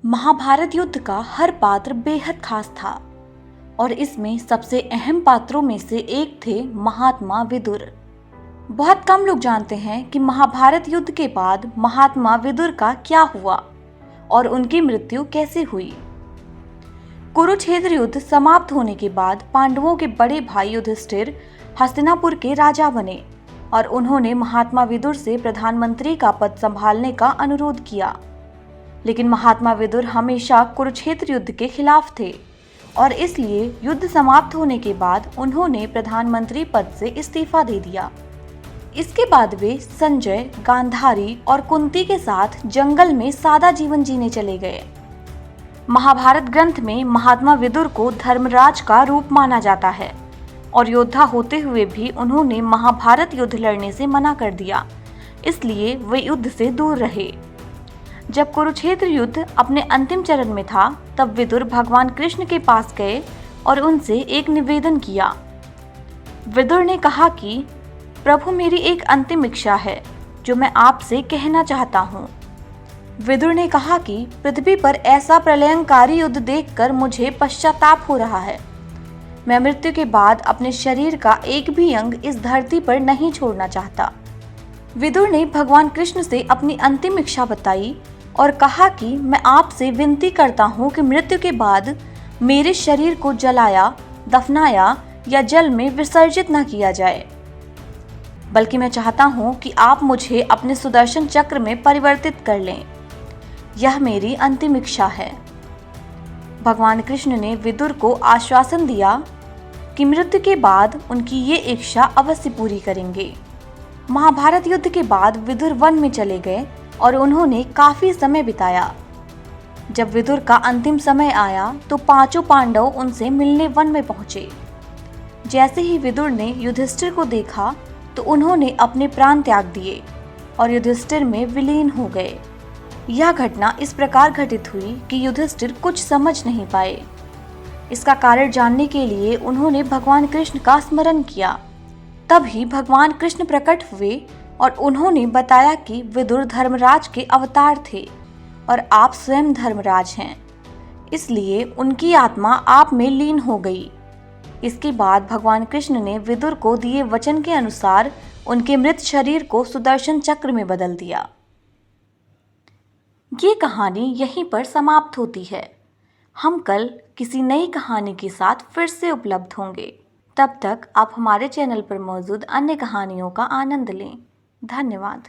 महाभारत युद्ध का हर पात्र बेहद खास था और इसमें सबसे अहम पात्रों में से एक थे महात्मा विदुर। बहुत कम लोग जानते हैं कि महाभारत युद्ध के बाद महात्मा विदुर का क्या हुआ और उनकी मृत्यु कैसे हुई। कुरुक्षेत्र युद्ध समाप्त होने के बाद पांडवों के बड़े भाई युधिष्ठिर हस्तिनापुर के राजा बने और उन्होंने महात्मा विदुर से प्रधानमंत्री का पद संभालने का अनुरोध किया। लेकिन महात्मा विदुर हमेशा कुरुक्षेत्र युद्ध के खिलाफ थे और इसलिए युद्ध समाप्त होने के बाद उन्होंने प्रधानमंत्री पद से इस्तीफा दे दिया। इसके बाद वे संजय, गांधारी और कुंती के साथ जंगल में सादा जीवन जीने चले गए। महाभारत ग्रंथ में महात्मा विदुर को धर्मराज का रूप माना जाता है और योद्धा होते हुए भी उन्होंने महाभारत युद्ध लड़ने से मना कर दिया, इसलिए वे युद्ध से दूर रहे। जब कुरुक्षेत्र युद्ध अपने अंतिम चरण में था तब विदुर भगवान कृष्ण के पास गए और उनसे एक निवेदन किया। विदुर ने कहा कि प्रभु, मेरी एक अंतिम इच्छा है जो मैं आपसे कहना चाहता हूँ। विदुर ने कहा कि पृथ्वी पर ऐसा प्रलयंकारी युद्ध देखकर मुझे पश्चाताप हो रहा है। मैं मृत्यु के बाद अपने शरीर का एक भी अंग इस धरती पर नहीं छोड़ना चाहता। विदुर ने भगवान कृष्ण से अपनी अंतिम इच्छा बताई और कहा कि मैं आपसे विनती करता हूँ कि मृत्यु के बाद मेरे शरीर को जलाया, दफनाया या जल में विसर्जित न किया जाए, बल्कि मैं चाहता हूँ कि आप मुझे अपने सुदर्शन चक्र में परिवर्तित कर लें। यह मेरी अंतिम इच्छा है। भगवान कृष्ण ने विदुर को आश्वासन दिया कि मृत्यु के बाद उनकी ये इच्छा अवश्य पूरी करेंगे। महाभारत युद्ध के बाद विदुर वन में चले गए और उन्होंने काफी समय बिताया। जब विदुर का अंतिम समय आया तो पांचों पांडव उनसे मिलने वन में पहुंचे। जैसे ही विदुर ने युधिष्ठिर को देखा तो उन्होंने अपने प्राण त्याग दिए और युधिष्ठिर में विलीन हो गए। यह घटना इस प्रकार घटित हुई कि युधिष्ठिर कुछ समझ नहीं पाए। इसका कारण जानने के लिए उन्होंने भगवान कृष्ण का स्मरण किया। तभी भगवान कृष्ण प्रकट हुए और उन्होंने बताया कि विदुर धर्मराज के अवतार थे और आप स्वयं धर्मराज हैं, इसलिए उनकी आत्मा आप में लीन हो गई। इसके बाद भगवान कृष्ण ने विदुर को दिए वचन के अनुसार उनके मृत शरीर को सुदर्शन चक्र में बदल दिया। ये कहानी यहीं पर समाप्त होती है। हम कल किसी नई कहानी के साथ फिर से उपलब्ध होंगे। तब तक आप हमारे चैनल पर मौजूद अन्य कहानियों का आनंद लें। धन्यवाद।